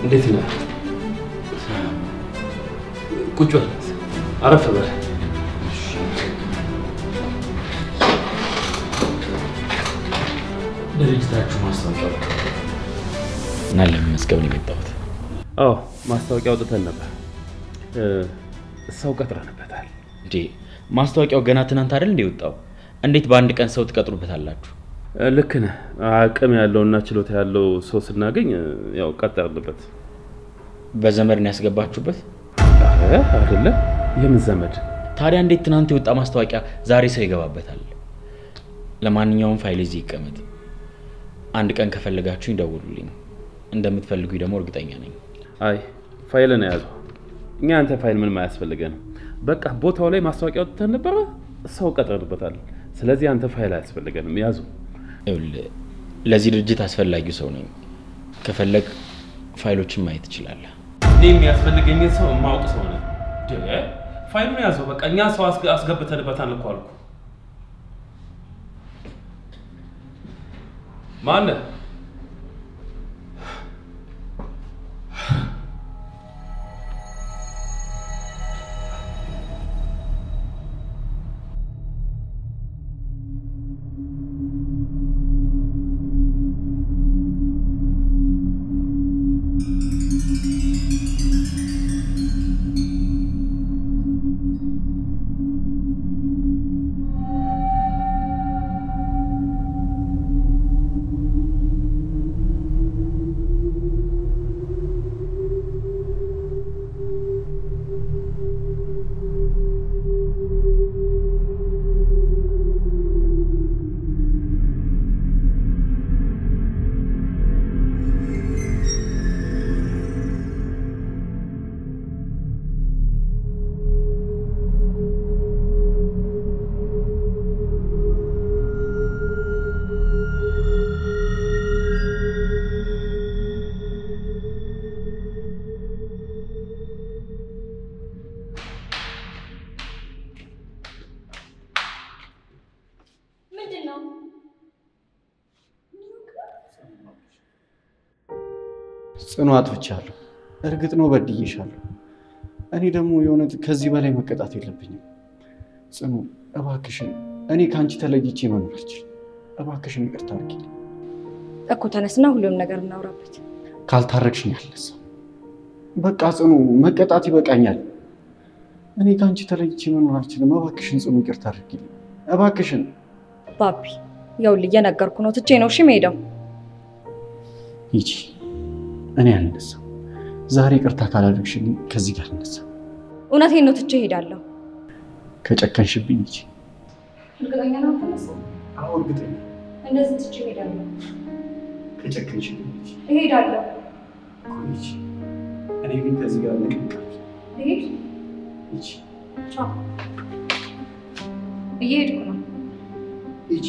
እንዴት ነህ? ቁጭ በል አረፍ በል ድርጅታችሁ ማስታወቂያ እና ለምን መስገብ ነው የመጣሁት? አዎ ማስታወቂያ አውጥተን ነበር። ሰው ቀጥረንበታል። እንዴ ማስታወቂያው ገና ትናንት አይደል እንደ ወጣው? እንዴት በአንድ ቀን ሰው ትቀጥሩበታላችሁ? ልክ ነህ። አቅም ያለውና ችሎታ ያለው ሰው ስናገኝ ያው ቀጥረንበት። በዘመድ ነው ያስገባችሁበት? አይደለ? የምን ዘመድ? ታዲያ እንዴት ትናንት የወጣ ማስታወቂያ ዛሬ ሰው ይገባበታል? ለማንኛውም ፋይል እዚህ ይቀመጥ። አንድ ቀን ከፈለጋችሁ ይደውሉልኝ። እንደምትፈልጉኝ ደግሞ እርግጠኛ ነኝ። አይ ፋይልን ያዘው። እኛ አንተ ፋይል ምን ማያስፈልገን? በቃ ቦታው ላይ ማስታወቂያ ወጥተን ነበር፣ ሰው ቀጥረንበታል። ስለዚህ አንተ ፋይል አያስፈልገንም። ያዘው። ለዚህ ድርጅት አስፈላጊው ሰው ነኝ። ከፈለግ ፋይሎችን ማየት ትችላለህ። እኔም ያስፈልገኝ ሰው ማውቅ ሰው ነኝ። ፋይሉን ያዘው። በቃ እኛ ሰው አስገብተንበታል እኮ አልኩ። ማን ጽኑ አጥፍቻለሁ። እርግጥ ነው በድዬሻለሁ። እኔ ደግሞ የሆነት ከዚህ በላይ መቀጣት የለብኝም። ጽኑ እባክሽን፣ እኔ ካንቺ ተለይቼ መኖር አልችልም። እባክሽን ይቅርታ አድርጊልኝ እኮ። ተነስና ሁሉም ነገር እናውራበት። ካልታረቅሽኝ አልነሳም። በቃ ጽኑ መቀጣት ይበቃኛል። እኔ ካንቺ ተለይቼ መኖር አልችልም። እባክሽን ጽኑ ይቅርታ አድርጊልኝ እባክሽን። ባቢ ያውልህ እየነገርኩ ነው። ትቼ ነው እሺ የምሄደው። ሂጂ። እኔ አልነሳም። ዛሬ ይቅርታ ካላደረግሽልኝ ከዚህ ጋር አልነሳም። እውነቴን ነው። ትቼ እሄዳለሁ። ከጨከንሽብኝ ሂጂ። እርግጠኛ ነው አትነሳም? አዎ እርግጠኛ። እንደዚህ ትቼ እሄዳለሁ። ከጨከንሽብኝ ሂጂ። እሄዳለሁ። ሂጂ። እኔ ግን ከዚህ ጋር ልቅንቃል። ሂጂ። ሂጂ። ቻው። እየሄድኩ ነው። ሂጂ።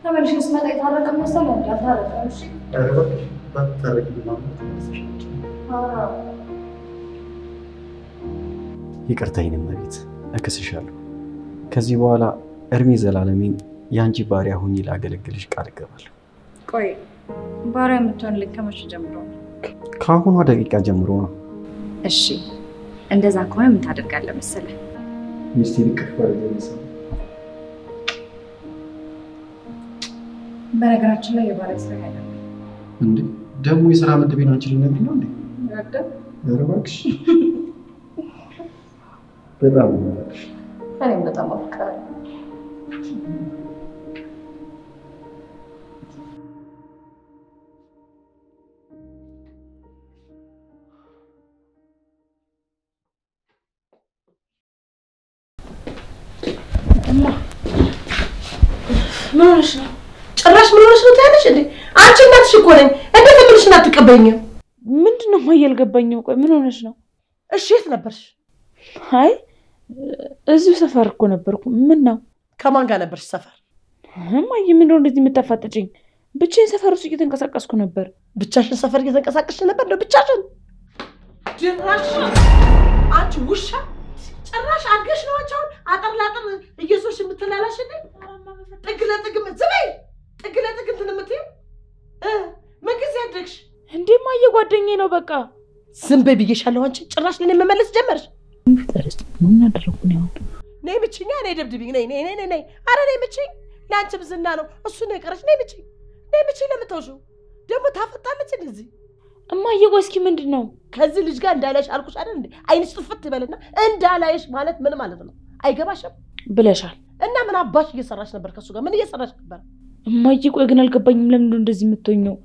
ተመልሼ ስመጣ የታረቀ መሰለህ? አልታረቀም። እሺ ይቅርታዬን እመቤት፣ እክስሻለሁ። ከዚህ በኋላ እድሜ ዘላለሜን የአንቺ ባሪያ ሆኜ ላገለግልሽ ቃል እገባለሁ። ቆይ ባሪያ የምትሆንልኝ ከመቼ ጀምሮ ነው? ከአሁኗ ደቂቃ ጀምሮ ነው። እሺ እንደዛ ከሆነ ምን ታደርጋለህ መሰለህ? ሚስቴን እቅፍ አድርጌ በነገራችን ላይ የባሪያ ስራ አይደለም እንዴ? ደግሞ የሥራ መደቤን አንቺ ልትነግሪኝ ነው እንዴ? ኧረ እባክሽ በጣም ነው። እኔም በጣም አፍቃለሁ። ምን ሆነሽ ነው? ጭራሽ ምን ሆነሽ ነው ታያለሽ እንዴ? አንቺ እናትሽ እኮ ነኝ። እንዴት ምንሽን አትቀበይኝም? ምንድነው ማየልገባኝም? ቆይ ምን ሆነሽ ነው? እሺ የት ነበርሽ? አይ እዚሁ ሰፈር እኮ ነበርኩ። ምን ነው? ከማን ጋር ነበርሽ ሰፈር? ማየ ምን ነው እንደዚህ የምታፋጥጪኝ? ብቻዬን ሰፈር ውስጥ እየተንቀሳቀስኩ ነበር። ብቻሽን ሰፈር እየተንቀሳቀስሽ ነበር? ነው ብቻሽን? ጭራሽ አንቺ ውሻ ጭራሽ አድገሽ ነው አንቺ አጠር ላጠር እየዞሽ የምትላላሽልኝ ጥግ ለጥግ ዝበይ ጥግ ለጥግ እንትን የምትይው ምን ጊዜ አደግሽ እንዴማ የጓደኛዬ ነው በቃ ዝም በይ ብዬሻለሁ አንቺ ጭራሽ ለኔ መመለስ ጀመርሽ ምን አደረኩኝ አሁን ነይ ምችኛ ነይ ደብድብኝ ነይ አረ ነይ ምችኝ ለአንቺ ብዝና ነው እሱ ነው የቀረሽ ነይ ምችኝ ለምትወሹ ደግሞ ታፈጣለች እንደዚህ እማዬ ቆይ እስኪ ምንድነው ከዚህ ልጅ ጋር እንዳላይሽ አልኩሽ አይደል እንዴ አይንሽ ጥፍት ይበልና እንዳላይሽ ማለት ምን ማለት ነው አይገባሽም ብለሻል እና ምን አባሽ እየሰራሽ ነበር ከሱ ጋር ምን እየሰራሽ ነበር እማዬ ቆይ ግን አልገባኝም ለምን እንደዚህ የምትሆኚው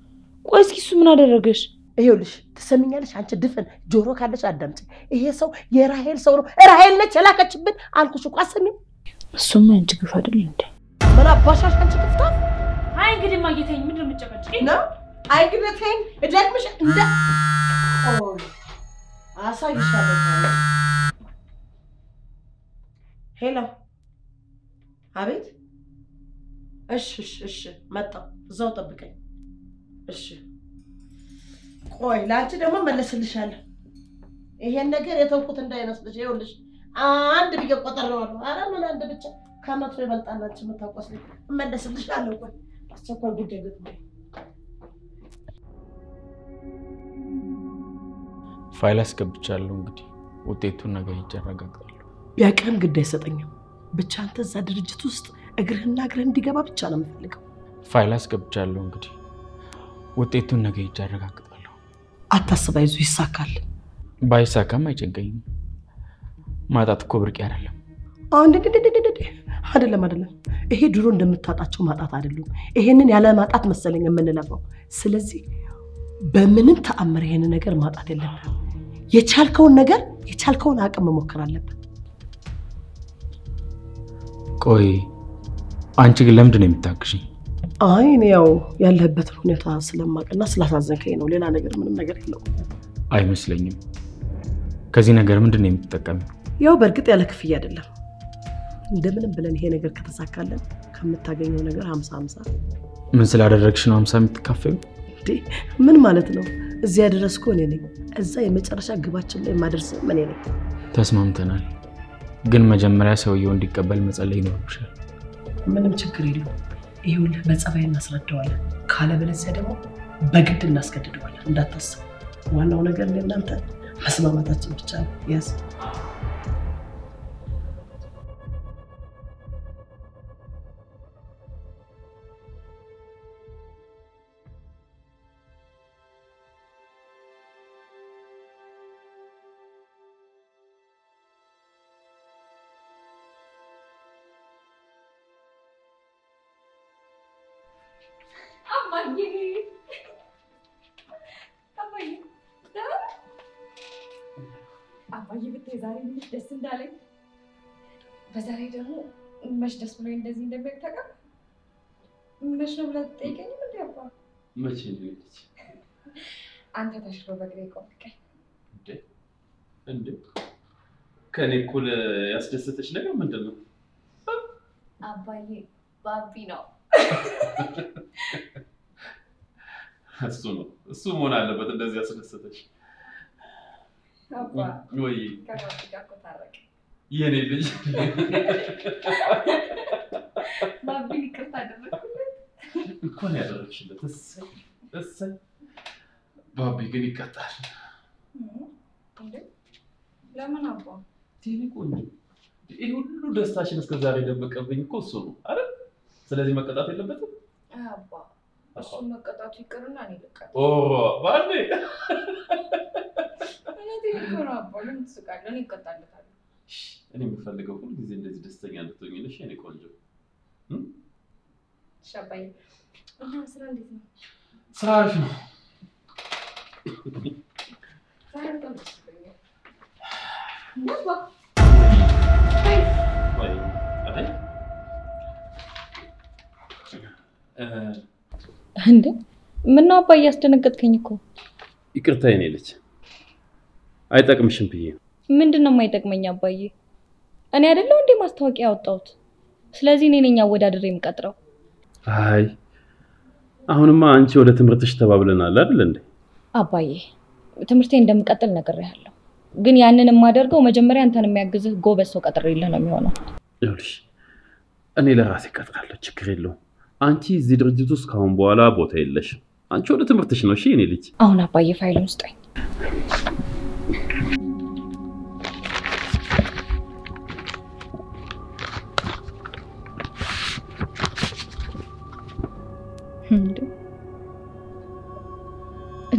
ቆይ እስኪ እሱ ምን አደረገሽ ይኸውልሽ ትሰሚኛለሽ አንቺ ድፍን ጆሮ ካለሽ አዳምጪ ይሄ ሰው የራሄል ሰው ነው ራሄል ነች የላከችብን አልኩሽ እኮ አሰሚም እሱማ አንቺ ግፍ አይደል እንዴ ምን አባሻሽ አንቺ ግፍታ አይ እንግዲህ ማየተኝ ምንድን ነው የምትጨቀጭኝ ነው አይ እንግዲህ ተይኝ እደግምሽ እንደ አሳይሻለሁ ሄሎ አቤት እሺ መጣሁ እዛው ጠብቀኝ እሺ ቆይ ላንቺ ደግሞ መለስልሻለሁ ይሄን ነገር የተውኩት እንዳይመስልሽ ይኸውልሽ አንድ ብዬ ቆጥሬዋለሁ ኧረ ምን አንድ ብቻ ከመቶ ይበልጣል አንቺ የምታውቀው መለስልሻለሁ ቆይ አስቸኳይ ጉዳይ ገጥሞኝ ፋይል አስገብቻለሁ እንግዲህ ውጤቱን ነገ ይጀረጋጋሉ ቢያቀም ግድ አይሰጠኝም ብቻ አንተ እዛ ድርጅት ውስጥ እግርህና እግርህ እንዲገባ ብቻ ነው የምፈልገው ፋይል አስገብቻለሁ እንግዲህ ውጤቱን ነገ ይጀረጋጋሉ አታስብ አይዞህ ይሳካል ባይሳካም አይጨንቀኝም ማጣት እኮ ብርቅ አይደለም አይደለም ይሄ ድሮ እንደምታጣቸው ማጣት አይደለም ይሄንን ያለ ማጣት መሰለኝ የምንለፈው ስለዚህ በምንም ተአምር ይሄን ነገር ማጣት የለብንም የቻልከውን አቅም መሞከር አለበት ቆይ አንቺ ግን ለምንድን ነው የምታክሽኝ አይ እኔ ያው ያለበት ሁኔታ ስለማቀና ስላሳዘንከኝ ነው ሌላ ነገር ምንም ነገር የለውም አይመስለኝም ከዚህ ነገር ምንድን ነው የምትጠቀሚው ያው በርግጥ ያለ ክፍያ አይደለም እንደምንም ብለን ይሄ ነገር ከተሳካለን ከምታገኘው ነገር 50-50 ምን ስላደረግሽ ነው 50 የምትካፈዩ ምን ማለት ነው እዚያ ያደረስኩ እኔ ነኝ እዛ የመጨረሻ ግባችን ላይ ማድረስ ምን ነኝ ተስማምተናል ግን መጀመሪያ ሰውየው እንዲቀበል መጸለይ ይኖርብሻል ምንም ችግር የለውም ይሁን በጸባይ እናስረዳዋለን ካለበለዚያ ደግሞ በግድ እናስገድደዋለን እንዳታስብ ዋናው ነገር ለእናንተ መስማማታችን ብቻ ነው ያስ አባዬ ብታይ ዛሬ ምን ደስ እንዳለኝ በዛሬ ደግሞ መች ደስ ብሎኝ እንደዚህ እንደሚያተቃ መች ነው ብለህ ትጠይቀኝም እንዴ አባ መቼ ነው ልጅ አንተ ተሽሎ በግሬ ቆምከኝ እንዴ ከኔ እኩል ያስደሰተች ነገር ምንድነው አባዬ ባቢ ነው እሱ መሆን አለበት እንደዚህ ያስደሰተች አባ ወይ ከባቢ ጋር ተታረቀ የኔ ልጅ ባቢ ይቅርታ አደረኩለት እንኳን ያደረግሽለት እሰይ ባቢ ግን ይቀጣል እንዴ ለምን አባ ቴሌኮ ይሄ ሁሉ ደስታሽን እስከዛሬ ደበቀብኝ እኮ እሱ ነው አይደል ስለዚህ መቀጣት የለበትም አባ እሱ መቀጣቱ ይቅርና እኔ ልቀጣ ባንዴ እኔ ነው አባ ለምን ትስቃለህ እኔ እቀጣለታለሁ እኔ የምፈልገው ሁሉ ጊዜ እንደዚህ ደስተኛ እንድትሆኝልሽ የኔ ቆንጆ ሻባይ እና ስራ እንዴት ነው ስራ አሪፍ ነው እንዴ ምን ነው አባዬ ያስደነገጥከኝ እኮ ይቅርታ የኔ ልጅ አይጠቅምሽም ብዬ ምንድነው የማይጠቅመኝ አባዬ እኔ አይደለም እንዴ ማስታወቂያ ያወጣሁት ስለዚህ እኔ ነኝ አወዳድሬ የምቀጥረው አይ አሁንማ አንቺ ወደ ትምህርትሽ ተባብለናል አይደል እንዴ አባዬ ትምህርቴ እንደምቀጥል ነግሬሃለሁ ግን ያንን የማደርገው መጀመሪያ አንተን የሚያግዝህ ጎበዝ ሰው ቀጥሬልህ ነው የሚሆነው። ይኸውልሽ እኔ ለራሴ ቀጥራለሁ፣ ችግር የለውም። አንቺ እዚህ ድርጅት ውስጥ ካሁን በኋላ ቦታ የለሽም። አንቺ ወደ ትምህርትሽ ነው። እሺ እኔ ልጅ አሁን አባዬ ፋይሉን ስጠኝ።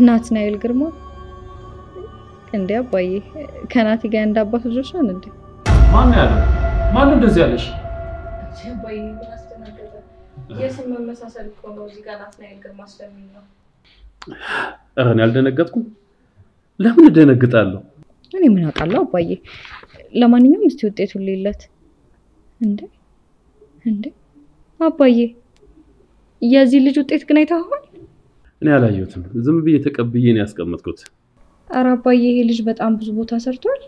ናትናኤል ግርማ እንዴ አባዬ ከናቲ ጋር እንዳባቱ ልጆች ነን እንዴ? ማን ያለው? ማን እንደዚህ ያለሽ? አባዬ አስተናገደ የስም መመሳሰል እኮ ነው እዚህ ጋር ናትናኤል ግርማ ስለሚል ነው። ኧረ እኔ አልደነገጥኩም። ለምን እደነግጣለሁ? እኔ ምን አውቃለሁ አባዬ። ለማንኛውም እስቲ ውጤቱን ልይለት። እንዴ አባዬ የዚህ ልጅ ውጤት ግን አይተኸዋል? እኔ አላየሁትም። ዝም ብዬ ተቀብዬ ነው ያስቀመጥኩት። ኧረ አባዬ ይሄ ልጅ በጣም ብዙ ቦታ ሰርቷል።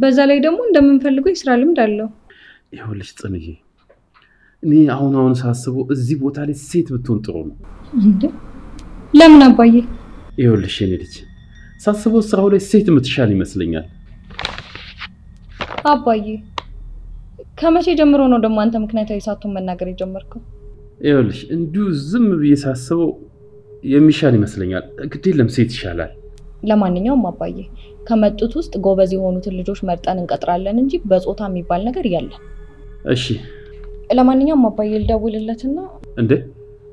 በዛ ላይ ደግሞ እንደምንፈልገው የስራ ልምድ አለው። ይኸውልሽ ጽንዬ እኔ አሁን ሳስበው እዚህ ቦታ ላይ ሴት ብትሆን ጥሩ ነው። እንዴ ለምን አባዬ? ይኸውልሽ እኔ ልጅ ሳስበው ስራው ላይ ሴት የምትሻል ይመስለኛል። አባዬ ከመቼ ጀምሮ ነው ደግሞ አንተ ምክንያታዊ ሳትሆን መናገር የጀመርከው? ይኸውልሽ እንዲሁ ዝም ብዬ ሳስበው የሚሻል ይመስለኛል። ግድ የለም ሴት ይሻላል። ለማንኛውም አባዬ ከመጡት ውስጥ ጎበዝ የሆኑትን ልጆች መርጠን እንቀጥራለን እንጂ በጾታ የሚባል ነገር የለም። እሺ ለማንኛውም አባዬ ልደውልለትና። እንዴ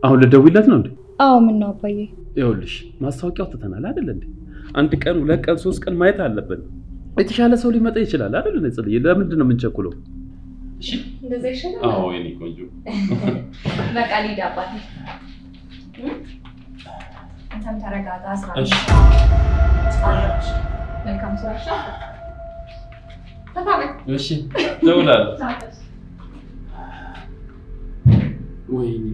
አሁን ልደውልለት ነው እንዴ? አዎ ምን ነው አባዬ? ይኸውልሽ ማስታወቂያው ተተናል አይደል እንዴ? አንድ ቀን 2 ቀን 3 ቀን ማየት አለብን። የተሻለ ሰው ሊመጣ ይችላል አይደል እንዴ? ጽልዬ ለምንድን ነው የምንቸኩለው? እሺ እንደዛ ይሻላል። አዎ የኔ ቆንጆ በቃ ሊዳ አባቴ አንተም ተረጋጋ። እሺ መልካም ስራ። ተታበይ። እሺ ደውላለሁ። ወይኔ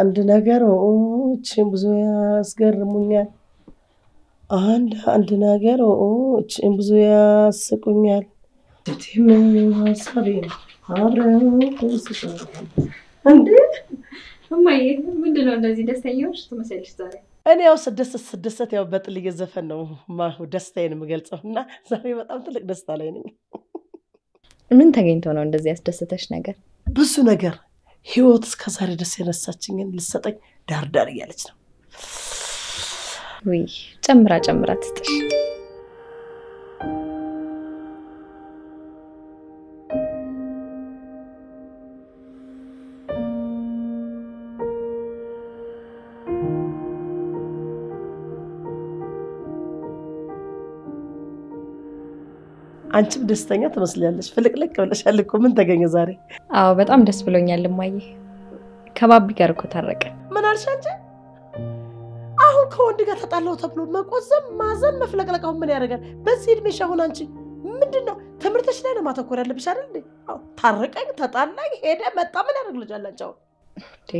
አንድ ነገሮችን ብዙ ያስገርሙኛል። አንድ ነገሮችን ብዙ ያስቁኛል። ምን ሀሳቤ አብረው ተስሰሩ እንዴ እማዬ ምንድነው እንደዚህ ደስተኛዎች ትመስልሽ ዛሬ? እኔ ያው ስደሰት ያው በጥልዬ ዘፈን ነው ደስታዬን የምገልጸውና ዛሬ በጣም ትልቅ ደስታ ላይ ነኝ። ምን ተገኝቶ ነው እንደዚህ ያስደሰተሽ ነገር? ብዙ ነገር ህይወት እስከዛሬ ደስ የነሳችኝን ልሰጠኝ ዳርዳር እያለች ነው። ወይ ጨምራ ትስጥሽ። አንቺም ደስተኛ ትመስላለሽ። ፍልቅልቅ ብለሻል እኮ ምን ተገኘ ዛሬ? አዎ በጣም ደስ ብሎኛል እማዬ። ከባቢ ጋር እኮ ታረቀ። ምን አልሽ አንቺ? አሁን ከወንድ ጋር ተጣላው ተብሎ መቆዘም ማዘን መፍለቅለቃው ምን ያደርጋል? በዚህ እድሜሽ አሁን አንቺ ምንድነው ትምህርትሽ ላይ ነው ማተኮር ያለብሽ አይደል እንዴ? አዎ ታረቀኝ ተጣላኝ ሄደ መጣ ምን ያደርግልሻል አንቺ? አሁን እንዴ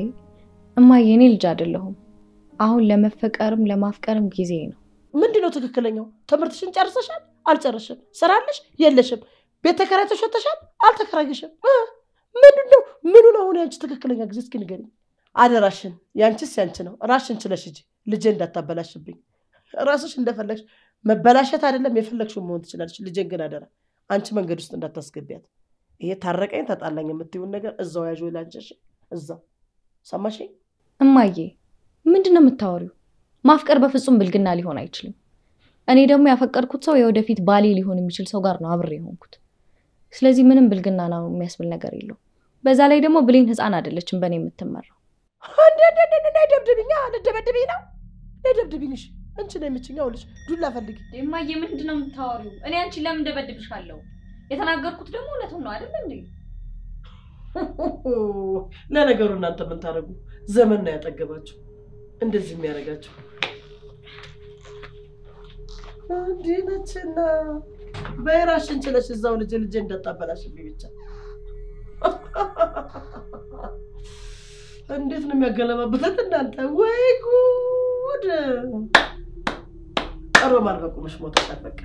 እማዬ እኔ ልጅ አይደለሁም። አሁን ለመፈቀርም ለማፍቀርም ጊዜ ነው። ምንድነው ትክክለኛው? ትምህርትሽን ጨርሰሻል? አልጨረስሽም? ስራለሽ? የለሽም? ቤት ተከራይተሽ ወጥተሻል? አልተከራይሽም? ምንድነው? ምኑ ነው አሁን ያንቺ ትክክለኛ ጊዜ? እስኪ ንገሪኝ አደራሽን። ያንቺስ ያንቺ ነው። ራስሽን ችለሽ ሂጂ። ልጄ እንዳታበላሽብኝ። ራስሽ እንደፈለግሽ መበላሸት አይደለም የፈለግሽው መሆን ትችላለሽ። ልጄን ግን አደራ አንቺ መንገድ ውስጥ እንዳታስገቢያት። ይሄ ታረቀኝ ተጣላኝ የምትይውን ነገር እዛው ያዥው ላንቺሽ እዛው። ሰማሽኝ? እማዬ ምንድነው የምታወሪው? ማፍቀር በፍጹም ብልግና ሊሆን አይችልም። እኔ ደግሞ ያፈቀርኩት ሰው የወደፊት ባሌ ሊሆን የሚችል ሰው ጋር ነው አብሬ የሆንኩት። ስለዚህ ምንም ብልግና ነው የሚያስብል ነገር የለው። በዛ ላይ ደግሞ ብሌን ህፃን አይደለችም በእኔ የምትመራው። ደብድብኛ ልደበድብኝ ነው? ለደብድብኝሽ አንቺ ነው የምችኛው ልጅ ዱላ ፈልጊ። እማዬ ምንድነው የምታወሪው? እኔ አንቺ ለምን እንደበድብሻለሁ? የተናገርኩት ደግሞ እውነቱን ነው አይደል እንዴ? ለነገሩ እናንተ ምን ታረጉ? ዘመን ነው ያጠገባችሁ እንደዚህ የሚያደርጋችሁ። እንዴ ነችና በራስሽን ችለሽ እዛው ልጅ እንዳታበላሽብኝ ብቻ። እንዴት ነው የሚያገለባብጣት እናንተ? ወይ ጉድ! ሮማን በቁምሽ ሞተሻል በቃ።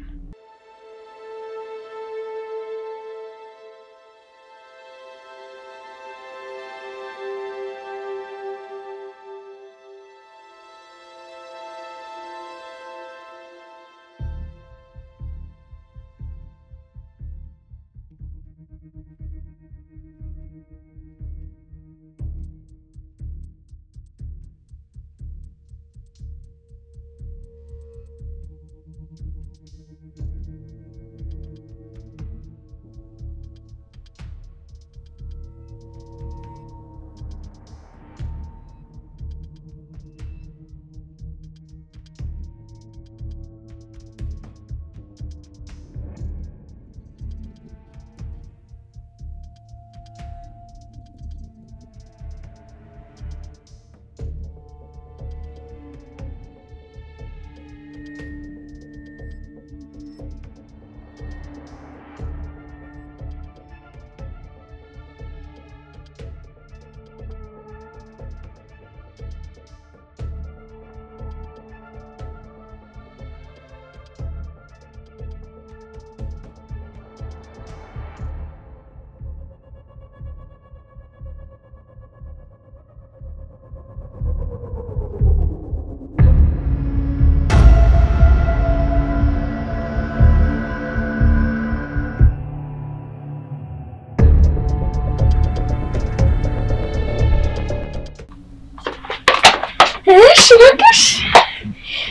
እባክሽ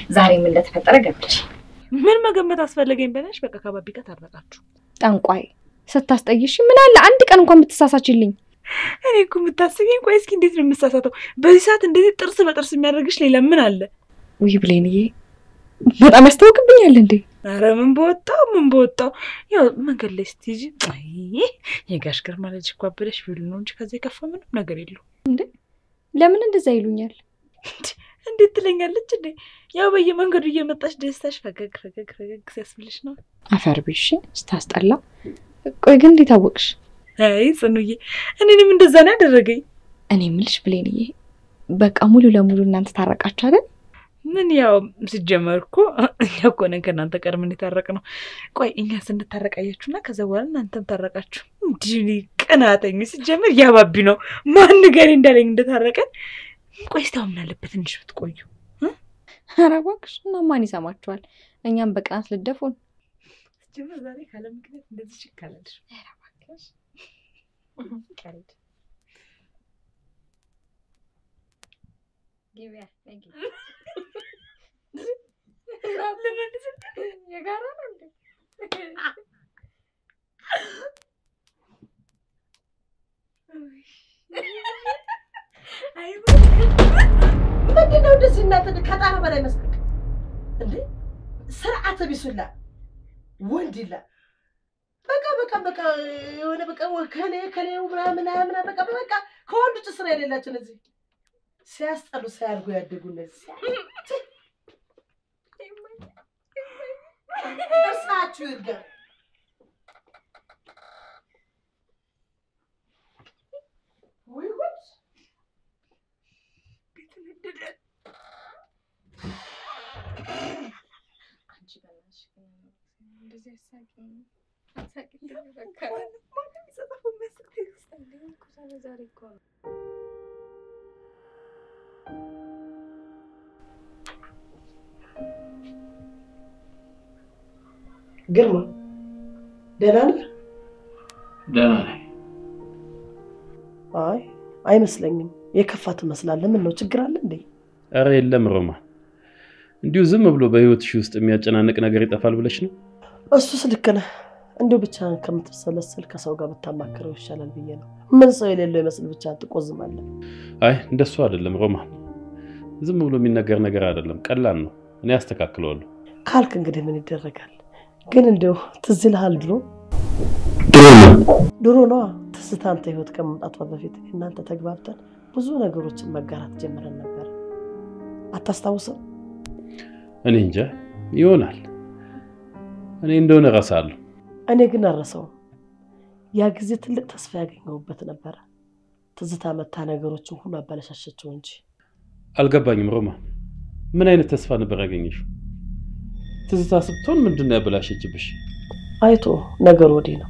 ዛሬ ምን እንደተፈጠረ ገምች። ምን መገመት አስፈልገኝ በለሽ? በቃ ከባቢ ጋር ታረቃችሁ። ጠንቋይ ስታስጠይሽ ምን አለ አንድ ቀን እንኳን ብትሳሳችልኝ። እኔ እኮ የምታስገኝ ቆይ እስኪ እንዴት ነው የምሳሳተው? በዚህ ሰዓት እንደዚህ ጥርስ በጥርስ የሚያደርግሽ ሌላ ምን አለ? ውይ ብሌንዬ በጣም ያስታውቅብኛል እንዴ? ኧረ ምን በወጣው ያው መንገድ ላይ ስትይጂ አይ የጋሽ ግርማ ልጅ እኮ አበደሽ ቢሉ ነው እንጂ ከዚህ ከፋ ምንም ነገር የለው እንዴ። ለምን እንደዛ ይሉኛል? እንዴት ትለኛለች እንዴ? ያው በየመንገዱ እየመጣሽ ደስታሽ ፈገግ ሲያስብልሽ ነው። አፈር ቢሽ ስታስጠላ። ቆይ ግን እንዴት አወቅሽ? አይ ጽኑዬ እኔንም እንደዛ ነው ያደረገኝ። እኔ ምልሽ ብሌንዬ በቃ ሙሉ ለሙሉ እናንተ ታረቃችሁ አይደል? ምን ያው ሲጀመር እኮ እኛ እኮ ነን ከእናንተ ጋር ምን ታረቅ ነው። ቆይ እኛ ስንታረቃያችሁና ከዛ በኋላ እናንተም ታረቃችሁ። እንዲህ ቅናተኝ ሲጀመር ያባቢ ነው ማን ነገር እንዳለኝ እንደታረቀን። ቆይ እስታው ምን አለበት ትንሽ ብትቆዩ? ኧረ እባክሽ እና ማን ይሰማችኋል? እኛም በቅናት ልደፉን። ሲጀመር ዛሬ ካለ ምክንያት እንደዚህ ይካላልሽ። ኧረ እባክሽ ቀልድ ጊቢያ ነኝ የጋራ ነው እንዴ? አይ ምንድነው እንደዚህ እናንተ ከጣራ በላይ መስከክ እንዴ? ስርዓተ ቢሱላ ወንድላ በቃ የሆነ በቃ ከሌው ምናምን በቃ ከወንዱ ጭስራ የሌላቸው እነዚህ ሲያስጠሉ ሳያርጉ ያደጉ እነዚህ እርሳችሁ ይርጋ ወይ ጉድ ቤትንደደ አንቺ በላሽ እንደዚህ አሳቂ እንደተፈከረ ማንም ይሰጣው መስጠት እንደው ኮሳለ ዛሬ እኮ ግርማ ደህና ነህ? ደህና ነኝ። አይ አይመስለኝም። የከፋ ትመስላለህ። ምን ነው ችግር አለ እንዴ? ኧረ የለም ሮማን፣ እንዲሁ ዝም ብሎ በህይወትሽ ውስጥ የሚያጨናንቅ ነገር ይጠፋል ብለሽ ነው? እሱስ ልክ ነህ። እንዲሁ ብቻህን ከምትሰለሰል ከሰው ጋር ብታማክረው ይሻላል ብዬ ነው። ምን ሰው የሌለው ይመስል ብቻህን ትቆዝማለህ? አይ እንደሱ አይደለም ሮማን፣ ዝም ብሎ የሚነገር ነገር አይደለም፣ ቀላል ነው። እኔ አስተካክለዋለሁ ካልክ እንግዲህ ምን ይደረጋል። ግን እንደው ትዝ ይልሃል ድሮ ነው ትዝታ አንተ ህይወት ከመምጣቷ በፊት እናንተ ተግባብተን ብዙ ነገሮችን መጋራት ጀምረን ነበር። አታስታውስም? እኔ እንጃ ይሆናል። እኔ እንደሆነ እረሳለሁ። እኔ ግን አልረሳውም። ያ ጊዜ ትልቅ ተስፋ ያገኘሁበት ነበር። ትዝታ መታ ነገሮችን ሁሉ አበላሻሸችው እንጂ። አልገባኝም ሮማን፣ ምን አይነት ተስፋ ነበር ያገኘሽው? ትዝታ ስትሆን ምንድን ነው ያበላሸችብሽ? አይቶ ነገር ወዲህ ነው።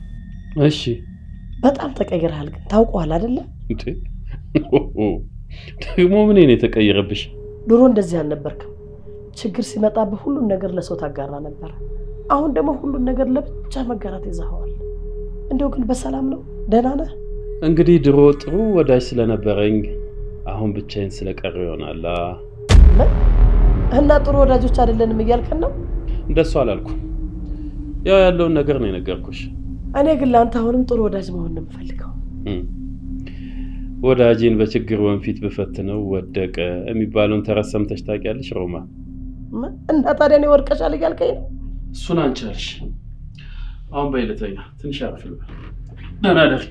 እሺ በጣም ተቀይረሃል ግን ታውቀዋል አይደለ? እንዴ ደግሞ ምን ነው የተቀየረብሽ? ድሮ እንደዚህ አልነበርክም። ችግር ሲመጣብህ ሁሉን ነገር ለሰው ታጋራ ነበር። አሁን ደግሞ ሁሉን ነገር ለብቻ መጋራት ይዘኸዋል። እንደው ግን በሰላም ነው? ደህና ነህ? እንግዲህ ድሮ ጥሩ ወዳጅ ስለነበረኝ አሁን ብቻዬን ስለቀረው ይሆናል። እና ጥሩ ወዳጆች አይደለንም እያልከን ነው? እንደሱ አላልኩም። ያው ያለውን ነገር ነው የነገርኩሽ። እኔ ግን ለአንተ አሁንም ጥሩ ወዳጅ መሆን ነው የምፈልገው። ወዳጄን በችግር ወንፊት በፈትነው ወደቀ የሚባለውን ተረት ሰምተሽ ታውቂያለሽ ሮማን? እና ታዲያ እኔ ወርቀሻል እያልከኝ ነው? እሱን አንቺ አልሽ። አሁን በይለተኛ ትንሽ አረፍ ልበል። ደህና ደሪ።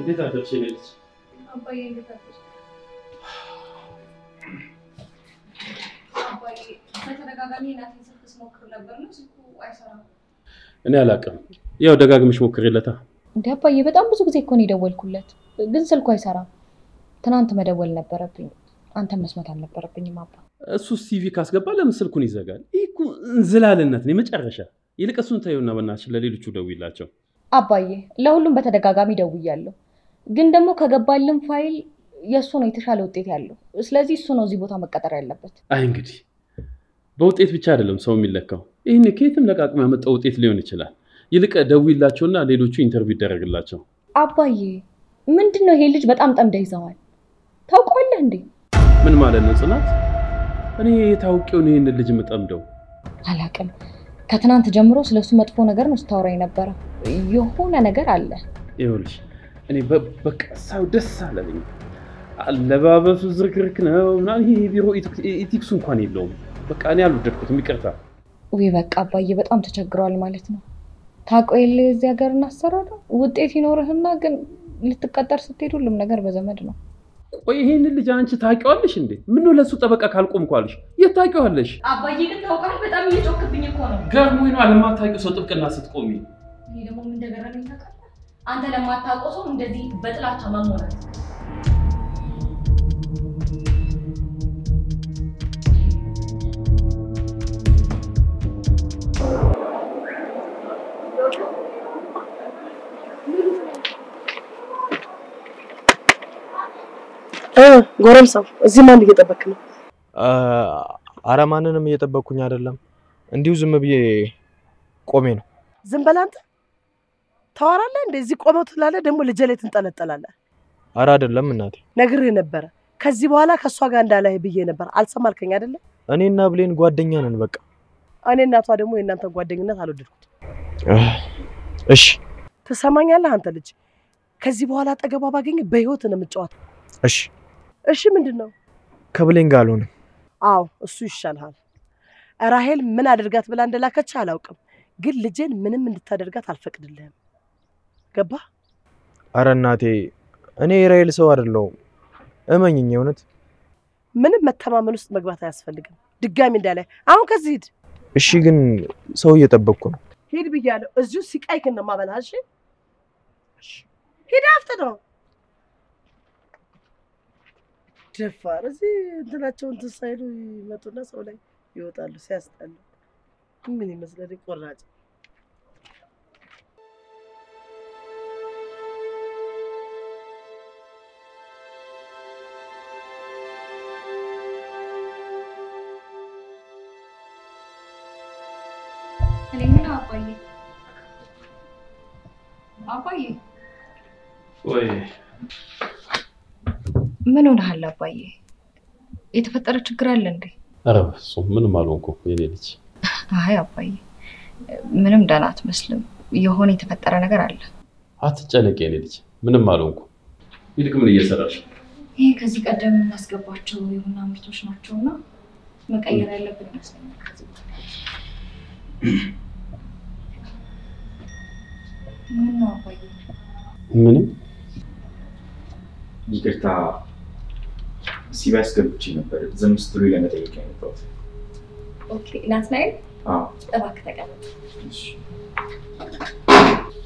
እንዴት አደርሽ? ነሽ አባዬ እንዴት አደርሽ? አባዬ በተደጋጋሚ እናቴን ስልክ ስሞክር ነበር ነው ስልኩ አይሰራም። እኔ አላውቅም። ያው ደጋግመሽ ሞክሪለታ። እንዴ አባዬ በጣም ብዙ ጊዜ እኮ ነው የደወልኩለት ግን ስልኩ አይሰራም። ትናንት መደወል ነበረብኝ። አንተ መስማት አልነበረብኝም አባ። እሱ ሲቪ ካስገባ ለምን ስልኩን ይዘጋል? ይሄ እንዝላልነት ነው የመጨረሻ። ይልቅ እሱን ታዩና በእናትሽ ለሌሎቹ ደውይላቸው። አባዬ ለሁሉም በተደጋጋሚ ደውያለሁ ግን ደግሞ ከገባልን ፋይል የሱ ነው የተሻለ ውጤት ያለው። ስለዚህ እሱ ነው እዚህ ቦታ መቀጠር ያለበት። አይ እንግዲህ በውጤት ብቻ አይደለም ሰው የሚለካው። ይሄን ከየትም ለቃቅሞ ያመጣው ውጤት ሊሆን ይችላል። ይልቅ ደውይላቸውና ሌሎቹ ኢንተርቪው ይደረግላቸው። አባዬ ምንድነው ይሄ ልጅ በጣም ጠምደህ ይዘዋል። ታውቀዋለህ እንዴ? ምን ማለት ነው ጽናት? እኔ የታውቂው ነው ይሄን ልጅ መጠምደው አላውቅም። ከትናንት ጀምሮ ስለሱ መጥፎ ነገር ነው ስታወራኝ ነበር። የሆነ ነገር አለ። ይኸውልሽ እኔ በቃ ሳው ደስ አለኝ። አለባበሱ ዝርክርክ ነው ምናምን ይሄ ቢሮ ኢቲክሱ እንኳን የለውም። በቃ እኔ አልወደድኩትም። ይቅርታ። ወይ በቃ አባዬ በጣም ተቸግሯል ማለት ነው። ታውቀው የለ እዚህ ሀገር እናሰራራ ውጤት ይኖርህና ግን ልትቀጠር ስትሄድ ሁሉም ነገር በዘመድ ነው። ቆይ ይሄን ልጅ አንቺ ታውቂዋለሽ እንዴ? ምን ነው ለሱ ጠበቃ ካልቆምኳልሽ? የት ታውቂዋለሽ? አባዬ ግን ታውቃለህ በጣም እየጮክብኝ እኮ ነው። ገርሞኝ ነው አለማታውቂው ሰው ጥብቅና ስትቆሚ። እኔ ደግሞ ምን እንደገረመኝ ታውቃለህ? አንተ ለማታውቀው ሰው እንደዚህ በጥላቻ መሞረት። ጎረምሳው እዚህ ማን እየጠበክ ነው? ኧረ ማንንም እየጠበኩኝ አይደለም። እንዲሁ ዝም ብዬ ቆሜ ነው። ዝም በል አንተ። ታወራለህ እንደዚህ ቆመው ትላለህ ደግሞ ልጅ ላይ ትንጠለጠላለህ። ኧረ አይደለም እናቴ። ነግሬህ ነበር። ከዚህ በኋላ ከሷ ጋር እንዳላይ ብዬ ነበር። አልሰማልከኝ አይደለ? እኔና ብሌን ጓደኛ ነን በቃ። እኔ እናቷ ደግሞ የእናንተ ጓደኝነት አልወደድኩት። እሺ ትሰማኛለህ አንተ ልጅ? ከዚህ በኋላ አጠገቧ ባገኝ በህይወት ነው የምትጫወት። እሺ እሺ ምንድነው? ከብሌን ጋር አልሆነም። አዎ እሱ ይሻልሃል። ራሄል ምን አድርጋት ብላ እንደላከች አላውቅም፣ ግን ልጄን ምንም እንድታደርጋት አልፈቅድልህም። ገባ? ኧረ እናቴ እኔ የራሄል ሰው አይደለሁም። እመኝኝ የእውነት ምንም መተማመን ውስጥ መግባት አያስፈልግም። ድጋሚ እንዳላይ አሁን ከዚህ ሂድ። እሺ ግን ሰው እየጠበቅኩ ነው። ሂድ ብያለሁ። እዚሁ ሲቃይክን ነው የማበላህ። እሺ ሂድ አፍጥነው። ደፋር እዚህ እንትናቸውን ትሳይሉ ይመጡና ሰው ላይ ይወጣሉ። ሲያስጠሉ ምን ይመስላል ቆራጭ። እኔ ምን አባዬ ወይ ምን ሆነሃል አባዬ? የተፈጠረ ችግር አለ እንዴ? ኧረ በፍፁም ምንም አልሆንኩም የኔ ልጅ። አይ አባዬ ምንም ደህና አትመስልም። የሆነ የተፈጠረ ነገር አለ። አትጨነቂ የኔ ልጅ፣ ምንም አልሆንኩም። ይልቅ ምን እየሰራሽ? ይሄ ከዚህ ቀደም የምናስገባቸው የቡና ምርቶች ናቸውና መቀየር ያለብን ይመስለኛል። ምን ነው አባዬ? ምንም ይቅርታ ሲባስ ገብቼ ነበር። ዝም ስትሉ ለመጠየቅ ነው። ኦኬ ናትናኤል፣ አዎ እባክህ ተቀመጥ።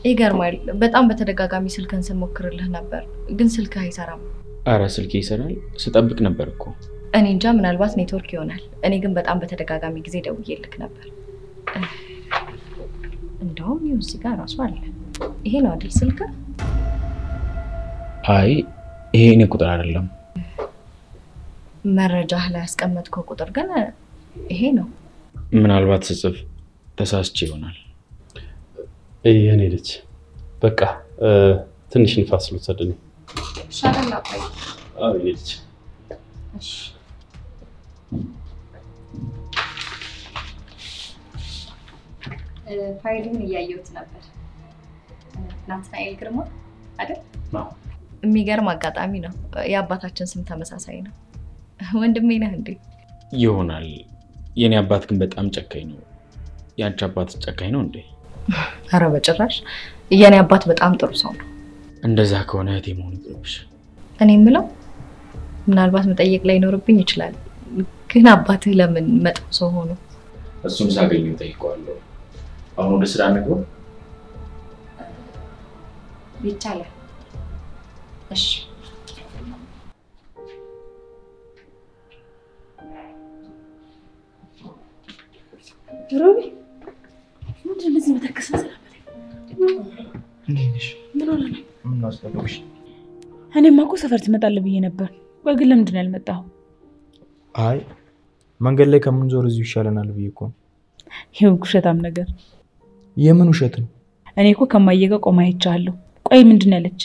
ይገርማል። በጣም በተደጋጋሚ ስልክን ስሞክርልህ ነበር ግን ስልክህ አይሰራም። አረ ስልኬ ይሰራል። ስጠብቅ ነበር እኮ። እኔ እንጃ ምናልባት ኔትወርክ ይሆናል። እኔ ግን በጣም በተደጋጋሚ ጊዜ ደውዬልክ ነበር። እንደውም ይኸው እዚህ ጋር ራሱ አለ። ይሄ ነው አይደል ስልክ? አይ ይሄ እኔ ቁጥር አይደለም። መረጃህ ላይ ያስቀመጥከው ቁጥር ግን ይሄ ነው። ምናልባት ስጽፍ ተሳስቼ ይሆናል። የኔ ልጅ በቃ ትንሽ ንፋስ ልውሰድ ነው። ሻላ አባዬ። አዎ የኔ ልጅ። እሺ ፋይሉን እያየሁት ነበር። ናትናኤል ግርማ አይደል? አዎ። የሚገርም አጋጣሚ ነው። የአባታችን ስም ተመሳሳይ ነው። ወንድሜ ነህ እንዴ? ይሆናል። የኔ አባት ግን በጣም ጨካኝ ነው። ያንቺ አባት ጨካኝ ነው እንዴ? ኧረ በጭራሽ። የኔ አባት በጣም ጥሩ ሰው ነው። እንደዛ ከሆነ እህቴ መሆን ይቅርብሽ። እኔ የምለው ምናልባት መጠየቅ ላይ ይኖርብኝ ይችላል፣ ግን አባትህ ለምን መጥፎ ሰው ሆኖ? እሱን ሳገኘው ጠይቀዋለሁ። አሁን ወደ ስራ እንግባ። ይቻላል። እሺ ሮቢ ምንድን ነው እዚህ መተከሰስ አለበት? እንዴሽ ምን ሆነ ነው? ምን አስጠበቅሽ? እኔማ እኮ ሰፈር ትመጣለህ ብዬ ነበር። ወይ ግን ለምንድን ነው ያልመጣኸው? አይ መንገድ ላይ ከምንዞር እዚሁ ይሻለናል ብዬ እኮ ነው። ይሄው ውሸታም ነገር። የምን ውሸት ነው? እኔ እኮ ከማየ ጋር ቆማ አይቻለሁ። ቆይ ምንድን ነው ያለች?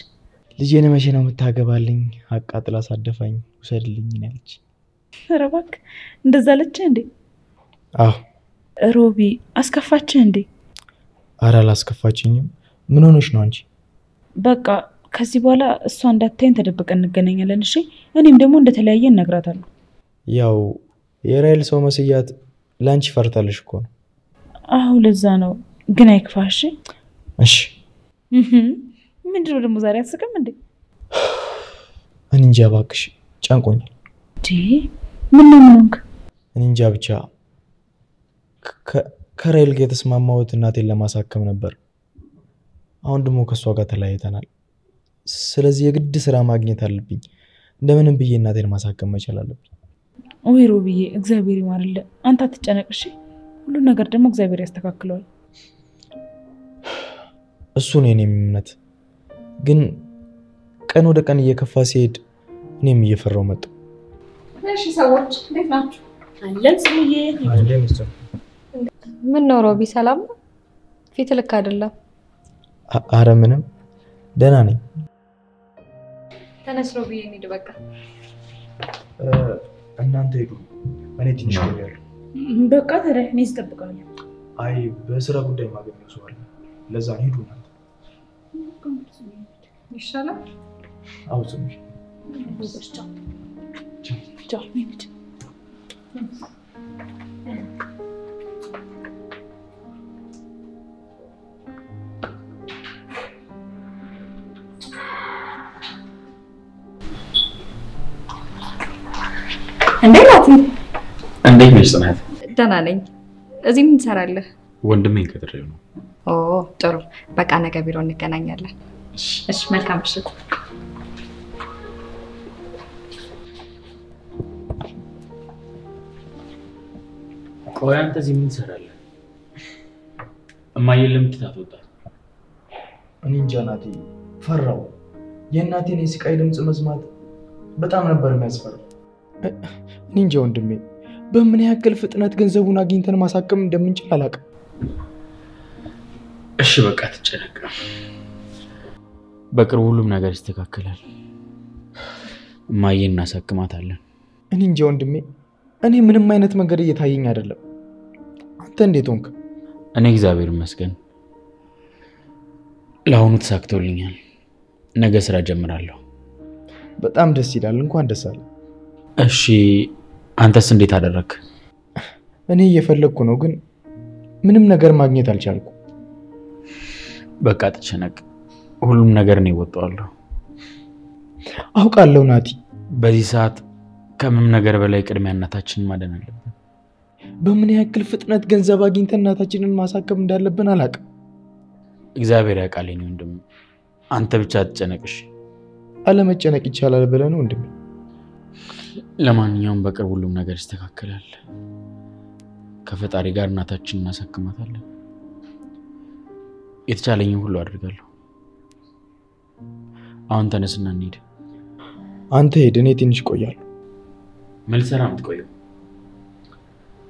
ልጄን መቼ ነው የምታገባልኝ? አቃጥላ ሳደፋኝ ውሰድልኝ ያለች። ኧረ እባክህ እንደዛ አለች እንዴ? አዎ። ሮቢ አስከፋችህ እንዴ? ኧረ አላስከፋችኝም። ምን ሆነሽ ነው አንቺ? በቃ ከዚህ በኋላ እሷ እንዳታይን ተደብቀን እንገናኛለን። እሺ እኔም ደግሞ እንደተለያየን እነግራታለሁ። ያው የራይል ሰው መስያት ላንቺ ፈርታለሽ እኮ ነው። አዎ ለዛ ነው። ግን አይክፋሽ። እሺ ምንድነው ደግሞ ዛሬ አትስቅም እንዴ? እኔ እንጃ እባክሽ ጨንቆኛል። ምን ነው ምንክ? እኔ እንጃ ብቻ ከራይል ጋር የተስማማሁት እናቴን ለማሳከም ነበር። አሁን ደግሞ ከሷ ጋር ተለያይተናል። ስለዚህ የግድ ስራ ማግኘት አለብኝ። እንደምንም ብዬ እናቴን ማሳከም መቻል አለብኝ። ወይ ሮቢዬ እግዚአብሔር ይማርልህ። አንተ አትጨነቅ እሺ። ሁሉ ነገር ደግሞ እግዚአብሔር ያስተካክለዋል። እሱ ነው የኔ እምነት። ግን ቀን ወደ ቀን እየከፋ ሲሄድ እኔም እየፈራው መጣሁ። እሺ ሰዎች እንዴት ናችሁ? አለን ጽምዬ። ምን ነው ሮቢ ሰላም ነው? ፊት ልክ አይደለም። አረ ምንም ደህና ነኝ። ተነስ ሮቢ እንሂድ በቃ። እናንተ ሄዱ፣ እኔ ትንሽ ቆያለሁ። በቃ ታዲያ እኔ እጠብቃለሁ። አይ በስራ ጉዳይ ማገኘው ሰው አለ፣ ለዛ ነው ሄዱ። እናንተ ይሻላል። አዎ ጽምዬ። ቻው እንሂድ። እንዴት ናት? እንዴት ነሽ ጽናት? ደህና ነኝ። እዚህ ምን ትሰራለህ? ወንድሜን ቀጥሬው ነው። ኦ ጥሩ። በቃ ነገ ቢሮ እንገናኛለን። እሺ መልካም ምሽት። ቆይ አንተ እዚህ ምን ትሰራለህ? እማዬን ለምን ትታት ወጣ? እኔ እንጃ ናቴ፣ ፈራው። የእናቴን የስቃይ ድምፅ መስማት በጣም ነበር የሚያስፈራው። እኔ እንጃ ወንድሜ፣ በምን ያክል ፍጥነት ገንዘቡን አግኝተን ማሳከም እንደምንችል አላውቅም። እሺ በቃ አትጨነቅ። በቅርቡ ሁሉም ነገር ይስተካከላል። እማዬን እናሳክማታለን። እኔ እንጃ ወንድሜ፣ እኔ ምንም አይነት መንገድ እየታየኝ አይደለም። አንተ እንዴት ሆንክ? እኔ እግዚአብሔር ይመስገን ለአሁኑ ተሳክቶልኛል። ነገ ስራ ጀምራለሁ። በጣም ደስ ይላል። እንኳን ደስ አለ። እሺ አንተስ እንዴት አደረክ? እኔ እየፈለግኩ ነው፣ ግን ምንም ነገር ማግኘት አልቻልኩም። በቃ አትጨነቅ፣ ሁሉም ነገር ነው ይወጣዋለሁ። አውቃለሁ ናቲ። በዚህ ሰዓት ከምንም ነገር በላይ ቅድሚያ እናታችንን ማዳን አለብን። በምን ያክል ፍጥነት ገንዘብ አግኝተን እናታችንን ማሳከም እንዳለብን አላውቅም። እግዚአብሔር ያውቃል የኔ ወንድም፣ አንተ ብቻ አትጨነቅሽ። አለመጨነቅ ይቻላል ብለህ ነው ወንድሜ? ለማንኛውም በቅርብ ሁሉም ነገር ይስተካከላል። ከፈጣሪ ጋር እናታችንን እናሳክማታለን። የተቻለኝን ሁሉ አድርጋለሁ። አሁን ተነስና እንሂድ። አንተ ሄድ፣ እኔ ትንሽ ቆያለሁ። ምን ልትሰራ ነው የምትቆየው?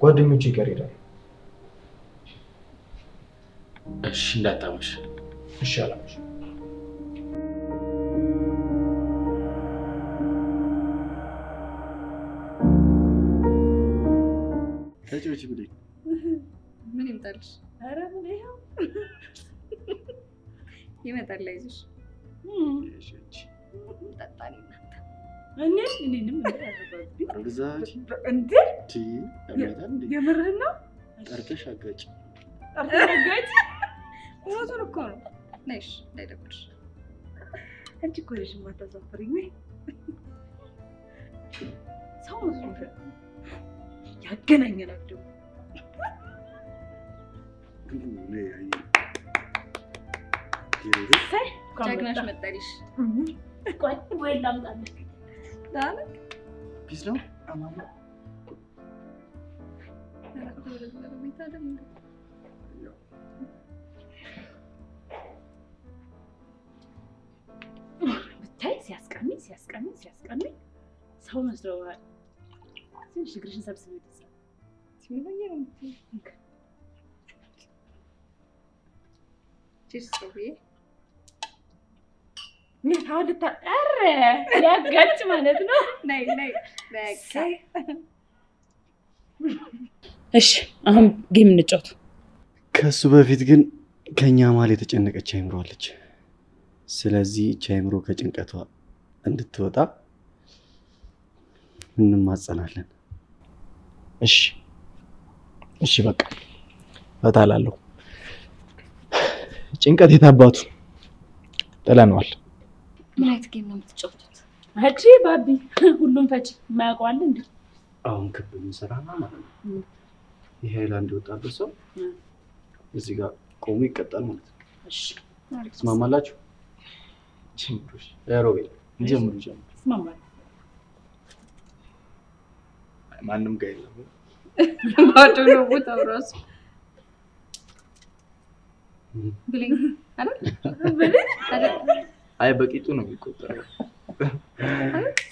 ጓደኞቼ ጋር ሄዳለሁ። እሺ እንዳታመሽ። እሺ አላመሽ። ተጫውቺ ብለኝ ምን ይምጣልሽ? ኧረ ምን ይኸው ይመጣል። አይዞሽ እሺ ጠጣኔ እኔንም እንዳያረጋግጥ አርግዛች እንዴ ያመጣል እንዴ? የምርህን ነው? ጠርተሽ አጋጭ ጠርተሽ እውነቱን እኮ ነው። ነሽ እንዳይደብርሽ። አንቺ እኮ ነሽ የማታሳፍሪኝ። ሰው መስሎሻል። ያገናኘናል ደግሞ ጀግናሽ መጣልሽ። ቆይ ወይ ላምጣልሽ። ዳለ ፒስ ነው አማማ ብታይ ሲያስቀምኝ ሰው መስለዋል። ትንሽ እግርሽን ሰብስቤ ደስ ያጋጭ ማለት ነው። እሺ አሁን ጌም እንጫወት። ከሱ በፊት ግን ከኛ መሀል የተጨነቀች አይምሮ አለች። ስለዚህ እቺ አይምሮ ከጭንቀቷ እንድትወጣ እንማጸናለን። እሺ በቃ እታላለሁ። ጭንቀት የታባቱ ጥለነዋል። ምን አይነት ጌም ነው የምትጫወቱት? አጂ ባቢ ሁሉም ፈጭ የማያውቀዋል እንዴ? አሁን ክብ እንሰራና ማለት ነው። ይሄ ሃይላንድ የወጣበት ሰው እዚህ ጋር ቆሞ ይቀጣል ማለት ነው። እሺ ትስማማላችሁ? ጀምሩሽ ሮቤል ጀምሩ። ትስማማለህ? ማንም ጋር የለም። ባዶ ነው ቦታው ራሱ። ብሊንግ አይ በቂጡ ነው የሚቆጠረው።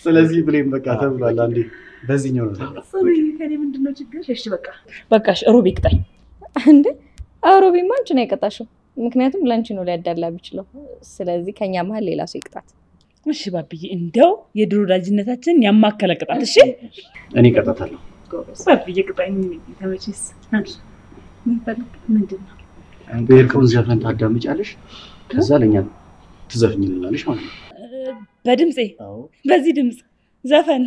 ስለዚህ ብሌም በቃ ተብሏል። አንዴ በዚህኛው ነው። ከኔ ምንድነው ችግር? እሺ በቃሽ ሮቤ ቅጣኝ። እንዴ ሮቤማ አንቺ ነው የቀጣሽው፣ ምክንያቱም ላንቺ ነው ሊያዳላ ቢችለው። ስለዚህ ከኛ መሀል ሌላ ሰው ይቅጣት። እሺ ባብዬ፣ እንደው የድሮ ወዳጅነታችንን ያማከለ ቅጣት። እሺ እኔ እቀጣታለሁ። ባብዬ ቅጣኝ። ተመችስ? ምንድን ነው? በኤርፎን ዘፈን ታዳምጫለሽ፣ ከዛ ለኛ ትዘፍኝልናለሽ ማለት ነው። በድምጼ በዚህ ድምጽ ዘፈን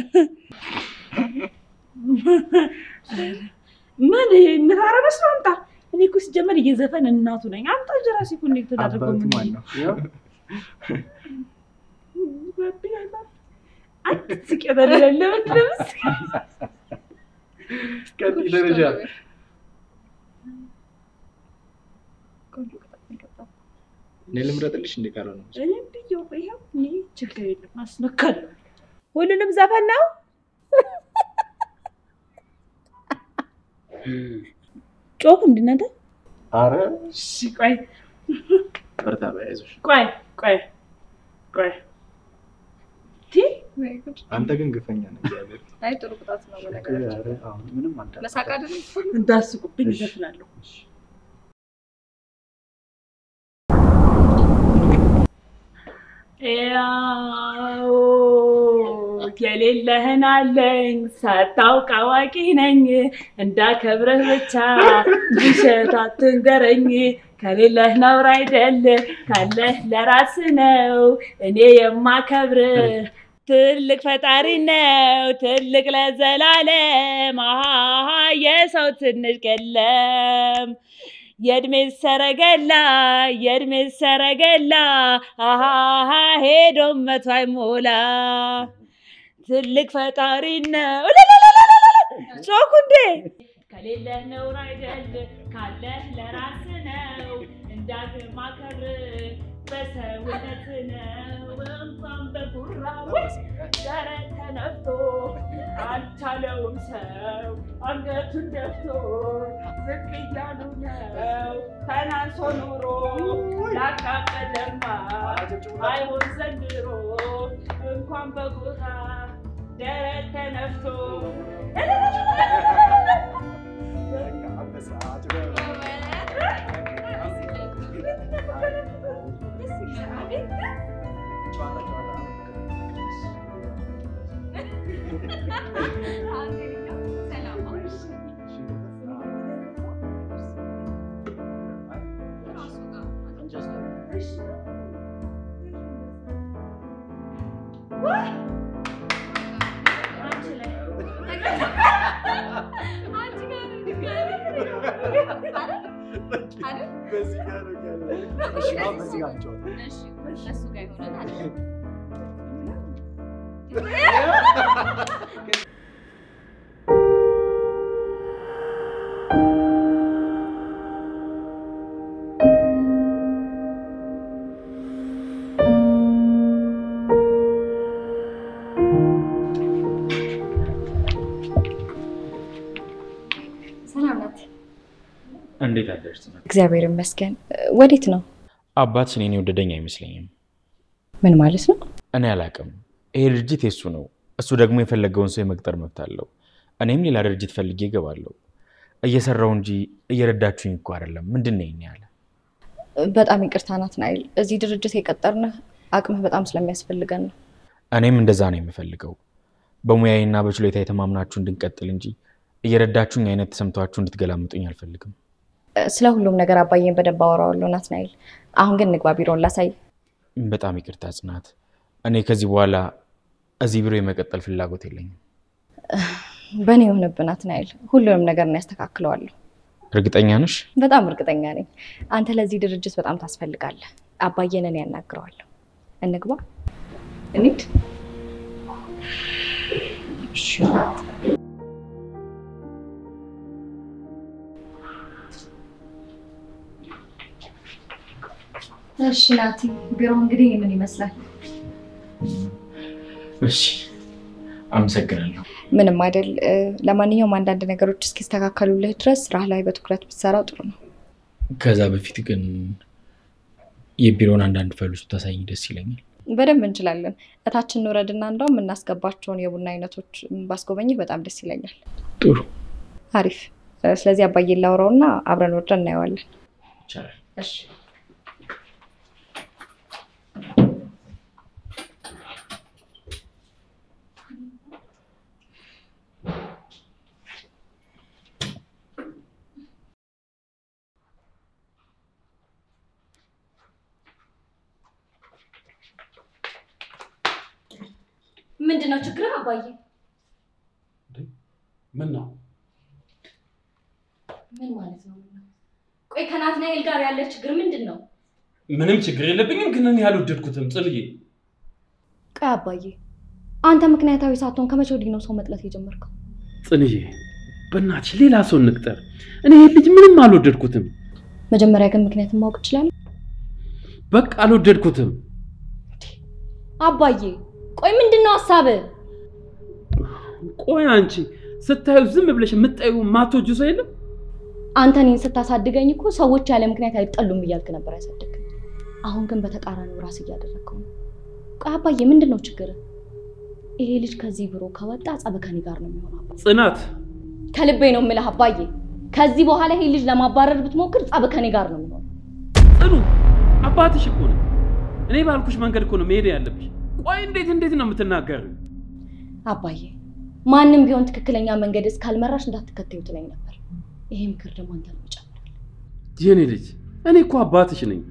ምን እንታረ መስሎ አምጣ። እኔ እኮ ሲጀመር እየዘፈን እናቱ ነኝ። አምጣ ጀራሲ ኮኔክት ተደርገው ምን ነው ባቢ አይባል አትስቂ በለለ ምንድነው? ከዚህ ደረጃ እኔ ልምረጥልሽ እንደ ካለው ነው። እኔ ብዬው ይሄው እኔ ችግር የለም አስነካለሁ። ሁሉንም ዘፈን ነው ጮክ እንድናንተ። አረ እሺ ቆይ በርታ በያይዞሽ። ቆይ አንተ ግን ግፈኛ ነህ። እግዚአብሔር አይ ጥሩ ቅጣት ነው በነገራችን። አረ አሁን ምንም አዳም መሳቅ አይደለም እንዳስቁብኝ ይዘፍናለሁ። ያው የሌለህን አለኝ ሳታውቅ አዋቂ ነኝ እንዳከብርህ ብቻ ውሸት አትንገረኝ ከሌለህ ነውር አይደል ካለህ ለራስ ነው እኔ የማከብርህ ትልቅ ፈጣሪ ነው ትልቅ ለዘላለም የሰው ትንሽ የለም የእድሜ ሰረገላ ሄዶ መቶ አይሞላ ትልቅ ፈጣሪ ነው ጮኩ እንዴ ከሌለህ ነውር አይደል ካለህ ለራስ ነው እንዳግህ ማከብርህ በሰውነት ነው እንኳን በጉራ ደረት ተነፍቶ አልቻለውም ሰው አንገቱን ደፍቶ ዝቅ እያሉ ነው ተናንሶ ኑሮ ላቃቀለማ አይሆን ዘንድሮ እንኳን በጉራ ደረት ተነፍቶ እንዴት አደርስ ነው? እግዚአብሔር ይመስገን። ወዴት ነው? አባትሽ እኔን የወደደኝ አይመስለኝም። ምን ማለት ነው? እኔ አላውቅም። ይሄ ድርጅት የሱ ነው። እሱ ደግሞ የፈለገውን ሰው የመቅጠር መብት አለው። እኔም ሌላ ድርጅት ፈልጌ እገባለሁ። እየሰራው እንጂ እየረዳችሁኝ እኮ አይደለም። ምንድነው ይሄን ያለ? በጣም ይቅርታ ናትናኤል፣ እዚህ ድርጅት የቀጠርነህ አቅምህ በጣም ስለሚያስፈልገን ነው። እኔም እንደዛ ነው የምፈልገው። በሙያዬና በችሎታ የተማምናችሁ እንድንቀጥል እንጂ እየረዳችሁኝ አይነት ተሰምቷችሁ እንድትገላምጡኝ አልፈልግም። ስለ ሁሉም ነገር አባዬን በደንብ አወራዋለሁ ናትናኤል። አሁን ግን ንግባ፣ ቢሮውን ላሳይ። በጣም ይቅርታ ጽናት፣ እኔ ከዚህ በኋላ እዚህ ቢሮ የመቀጠል ፍላጎት የለኝም። በእኔ የሆነብህ ናትናኤል፣ ሁሉንም ነገር እናስተካክለዋለሁ። እርግጠኛ ነሽ? በጣም እርግጠኛ ነኝ። አንተ ለዚህ ድርጅት በጣም ታስፈልጋለህ። አባዬን እኔ ያናግረዋለሁ። እንግባ፣ እንሂድ። እሺ ናቲ፣ ቢሮ እንግዲህ ምን ይመስላል? እሺ፣ አመሰግናለሁ። ምንም አይደል። ለማንኛውም አንዳንድ ነገሮች እስኪስተካከሉልህ ድረስ ስራህ ላይ በትኩረት ብትሰራው ጥሩ ነው። ከዛ በፊት ግን የቢሮውን አንዳንድ ፋይሎች ታሳይኝ ደስ ይለኛል። በደንብ እንችላለን። እታችን እንውረድና እንደውም የምናስገባቸውን የቡና አይነቶች ባስጎበኝህ በጣም ደስ ይለኛል። ጥሩ፣ አሪፍ። ስለዚህ አባዬን ላውራውና አብረን ወርደን እናየዋለን። ይቻላል። እሺ። ምንድነው ችግር አባዬ? ምን ነው? ምን ማለት ነው? ቆይ ከናትናኤል ጋር ያለ ችግር ምንድነው? ምንም ችግር የለብኝም፣ ግን እኔ ያልወደድኩትም ጽንዬ። ቆይ አባዬ፣ አንተ ምክንያታዊ ሳትሆን ከመቼ ወዲህ ነው ሰው መጥላት የጀመርከው? ጽንዬ፣ በእናትሽ ሌላ ሰው እንቅጠር። እኔ ይሄ ልጅ ምንም አልወደድኩትም። መጀመሪያ ግን ምክንያቱም ማወቅ እችላለሁ? በቃ አልወደድኩትም። አባዬ ቆይ ምንድነው ሐሳብህ? ቆይ አንቺ ስታዩ ዝም ብለሽ የምትጠዩ ማቶጁ ሰው የለም? አንተ እኔን ስታሳድገኝ እኮ ሰዎች ያለ ምክንያት አይጠሉም እያልክ ነበር ያሳደግከኝ። አሁን ግን በተቃራኒው ራስ እያደረግከው ነው። ቆይ አባዬ ምንድነው ችግር? ይሄ ልጅ ከዚህ ቢሮ ከወጣ ጸብ ከኔ ጋር ነው የሚሆነው። ጽናት፣ ከልቤ ነው የምልህ አባዬ፣ ከዚህ በኋላ ይሄ ልጅ ለማባረር ብትሞክር ጸብ ከኔ ጋር ነው የሚሆነው። ጽኑ፣ አባትሽ እኮ ነው። እኔ ባልኩሽ መንገድ እኮ ነው መሄድ ያለብሽ። ቆይ እንዴት ነው የምትናገሪው? አባዬ ማንም ቢሆን ትክክለኛ መንገድ እስካልመራሽ እንዳትከተዩ ትለኝ ነበር። ይሄ ምክር ደግሞ አንተ ነው ጨምራል። የኔ ልጅ እኔ እኮ አባትሽ ነኝ።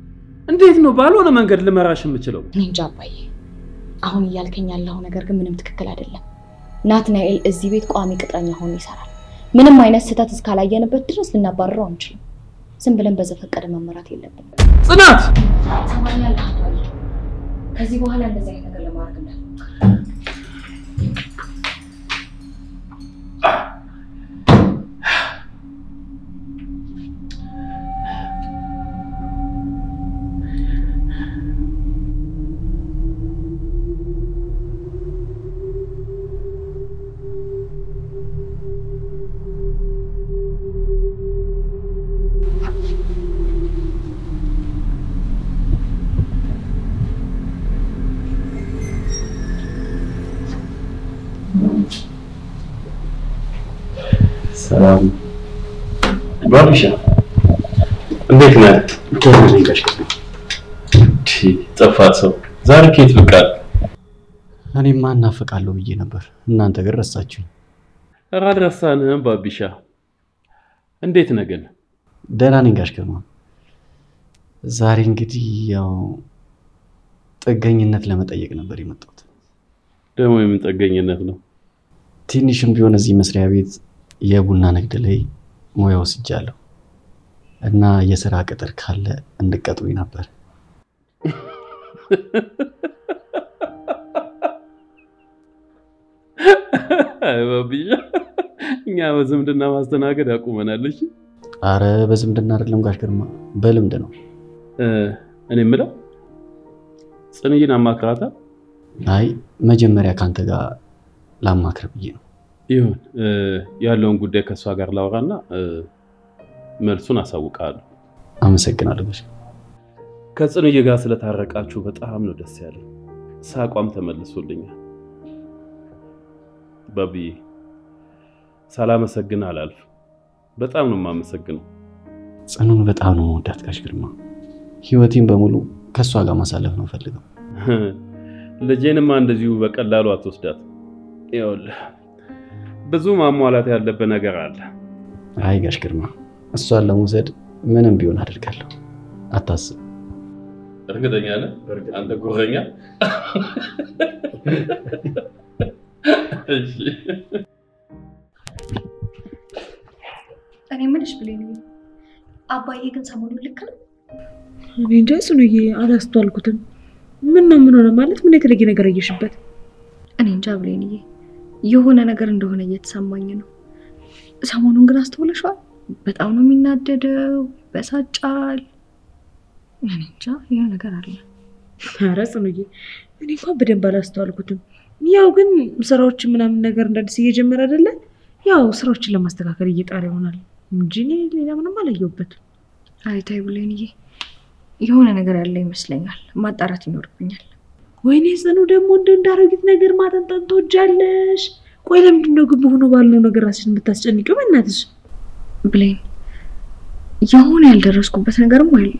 እንዴት ነው ባልሆነ መንገድ ልመራሽ የምችለው? እኔ እንጃ አባዬ። አሁን እያልከኝ ያለው ነገር ግን ምንም ትክክል አይደለም። ናትናኤል እዚህ ቤት ቋሚ ቅጥረኛ ሆኖ ይሰራል። ምንም አይነት ስህተት እስካላየንበት ድረስ ልናባረረው አንችልም። ዝም ብለን በዘፈቀደ መመራት የለብንም። ጽናት ሰማኛለህ አባዬ። ከዚህ በኋላ እንደዚህ አይነት ነገር ለማድረግ እንዳትሞክር። ሰላም ባቢሻ፣ እንዴት ነህ? ጠፋት ሰው ዛሬ ከየት ብቅ አለ? እኔማ እናፍቃለሁ ብዬ ነበር፣ እናንተ ግን ረሳችሁኝ። ኧረ አልረሳንህም ባቢሻ። እንዴት ነህ ግን? ደህና ነኝ ጋሽ ግርማ። ዛሬ እንግዲህ ያው ጥገኝነት ለመጠየቅ ነበር የመጣሁት። ደግሞ የምን ጥገኝነት ነው? ትንሽም ቢሆን እዚህ መስሪያ ቤት የቡና ንግድ ላይ ሙያ ወስጃለሁ እና የሥራ ቅጥር ካለ እንድቀጥሩኝ ነበር። ባቢሻ እኛ በዝምድና ማስተናገድ አቁመናል። እሺ አረ በዝምድና አይደለም ጋሽ ግርማ፣ በልምድ ነው። እኔ የምለው ጽንይን አማክራታ? አይ መጀመሪያ ካንተ ጋር ላማክር ብዬ ነው። ይሁን ያለውን ጉዳይ ከሷ ጋር ላወራና መልሱን አሳውቃለሁ። አመሰግናለሁ ጋሽ። ከጽንዬ ጋር ስለታረቃችሁ በጣም ነው ደስ ያለኝ። ሳቋም ተመልሶልኛል። ባቢ ሳላመሰግን አላልፍ። በጣም ነው የማመሰግነው። ጽኑን በጣም ነው የምወዳት ጋሽ ግርማ። ህይወቴን በሙሉ ከሷ ጋር ማሳለፍ ነው ፈልገው። ልጄንማ እንደዚሁ በቀላሉ አትወስዳት። ይኸውልህ ብዙ ማሟላት ያለበት ነገር አለ። አይ ጋሽ ግርማ እሷን ለመውሰድ ምንም ቢሆን አደርጋለሁ፣ አታስብ። እርግጠኛ ነህ? አንተ ጉረኛ። እሺ እኔ ምንሽ ብለኝ አባዬ ግን ሰሞኑን ልክ ነው? እኔ እንጃ ጽኑዬ፣ አላስተዋልኩትም። ምን ሆነ ማለት ምን የተለየ ነገር አየሽበት? እኔ እንጃ ብለኝዬ፣ የሆነ ነገር እንደሆነ እየተሰማኝ ነው። ሰሞኑን ግን አስተውለሽዋል? በጣም ነው የሚናደደው፣ በሳጫል። እኔ እንጃ የሆነ ነገር አለ። ኧረ ጽኑዬ፣ እኔ እንኳን በደንብ አላስተዋልኩትም። ያው ግን ስራዎች ምናምን ነገር እንዳዲስ እየጀመረ አይደለ? ያው ስራዎችን ለማስተካከል እየጣረ ይሆናል እንጂ እኔ ሌላ ምንም አላየሁበትም። አይ ተይ ብለኝዬ፣ የሆነ ነገር ያለ ይመስለኛል። ማጣራት ይኖርብኛል። ወይኔ ጽኑ፣ ደግሞ እንዳረጊት ነገር ማጠንጠን ትወጃለሽ። ቆይ ለምንድን ነው ግን በሆነ ባልነው ነገር ራስሽን የምታስጨንቂው? በእናትሽ ብሌን፣ የሆነ ያልደረስኩበት ነገርም አለ።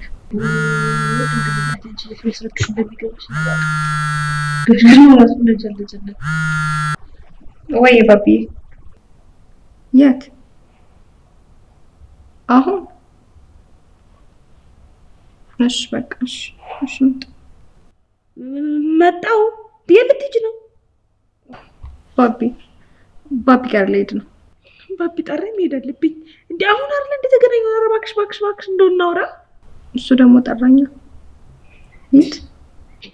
ወይ ባቢ፣ የት አሁን? እሺ በቃ እሺ መጣው። የት ልትሄጂ ነው? ባቢ ጋር ልሄድ ነው። ባቢ ጠራኝ፣ መሄድ አለብኝ። እንዴ አሁን አይደል እንደተገናኘ? ኧረ እባክሽ እንደው እናውራ። እሱ ደግሞ ጠራኝ። ሂድ።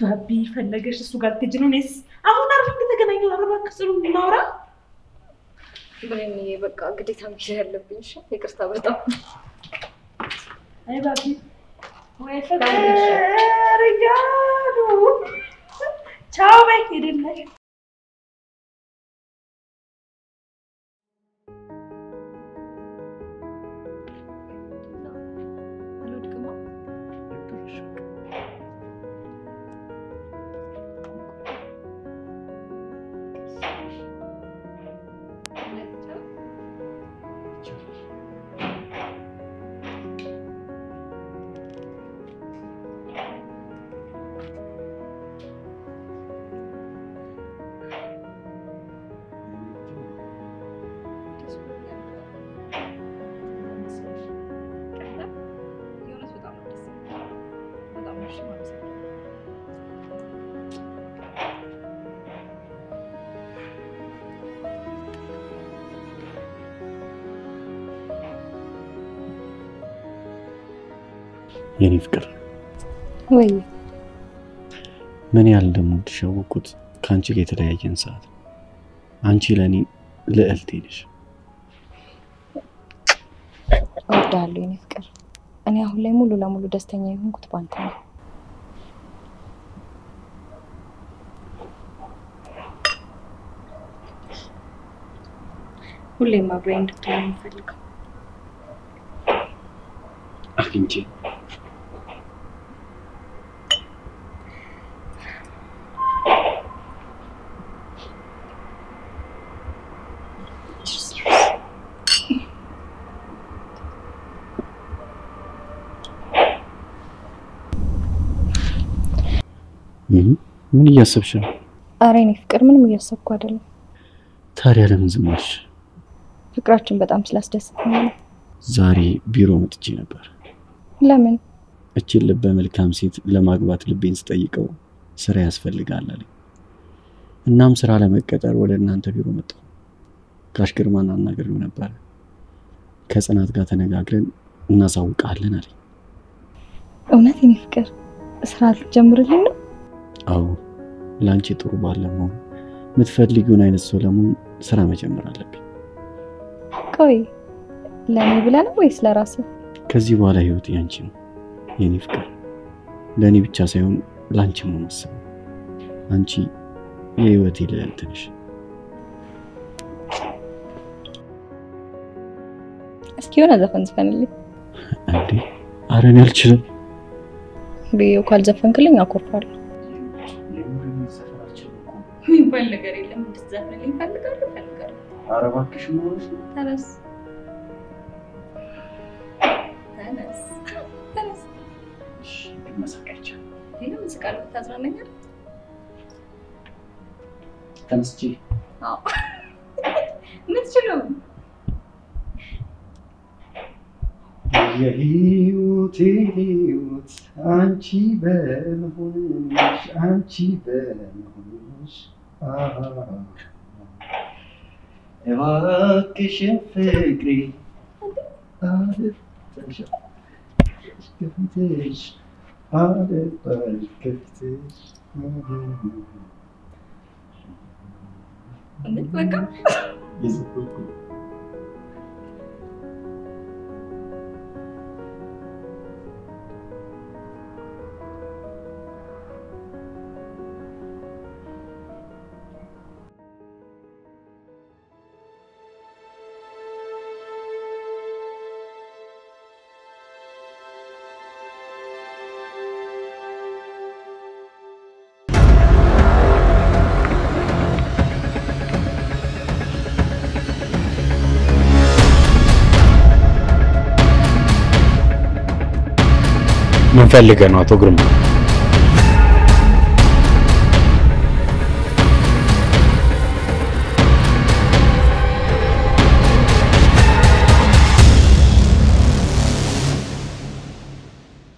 ባቢ ፈለገሽ እሱ ጋር ልትሄጂ ነው? እኔስ አሁን አይደል እንደተገናኘ? ኧረ እባክሽ እናውራ። በእኔ በቃ ግዴታ መሄድ ያለብኝ። እሺ ይቅርታ በጣም። አይ ባቢ ወይ ፈቀር ያሉ ቻው በይ። ሄደልኝ። የኔ ፍቅር ወይ ምን ያህል እንደምወድሽ ያወቅኩት ከአንቺ ጋር የተለያየን ሰዓት። አንቺ ለእኔ ልዕልቴ ነሽ። እወዳለሁ የኔ ፍቅር። እኔ አሁን ላይ ሙሉ ለሙሉ ደስተኛ የሆንኩት ባንተ ነው። ሁሌም አብረን እንድትሆን የምፈልገው አግኝቼ ምን እያሰብሽ ነው? ኧረ የኔ ፍቅር ምንም እያሰብኩ አይደለም። ታዲያ ለምን ዝም አልሽ? ፍቅራችን በጣም ስላስደሰተኝ ነው። ዛሬ ቢሮ መጥቼ ነበር። ለምን? እቺን ልበ መልካም ሴት ለማግባት ልቤን ስጠይቀው ስራ ያስፈልጋል አለኝ። እናም ስራ ለመቀጠር ወደ እናንተ ቢሮ መጣሁ። ጋሽ ግርማን አናግሬው ነበር። ከጽናት ጋር ተነጋግረን እናሳውቃለን አለኝ። እውነት የኔ ፍቅር ስራ ልትጀምርልኝ ነው? አዎ፣ ላንቺ ጥሩ ባለ መሆን የምትፈልጊውን አይነት ሰው ለመሆን ስራ መጀመር አለብኝ። ቆይ ለኔ ብለህ ነው ወይስ ለራስህ? ከዚህ በኋላ ህይወት ያንቺ ነው የኔ ፍቅር። ለኔ ብቻ ሳይሆን ላንቺም ነው የማስበው። አንቺ የህይወቴ ልዕልት ነሽ። እስኪ የሆነ ዘፈን ዝፈንልኝ። እንዴ? ኧረ እኔ አልችልም። ብዬው ካልዘፈንክልኝ አኮርፋለሁ። የሚባል ነገር የለም። እንድትዘፍንልኝ እፈልጋለሁ። ኧረ እባክሽ ሞሽ ተነስ። እሺ መሳቃቻ ይሄ ሙዚቃል ታዝናናኛል። ተነስቼ አዎ ምትችለው የህይወቴ ህይወት አንቺ በመሆንሽ አንቺ በመሆንሽ እባክሽን ፍቅሬ አልተሽ ከፊትሽ አልባል ከፊትሽ እንዴት በቃ ይዘፈቁ ምን ፈልገህ ነው አቶ ግርማ?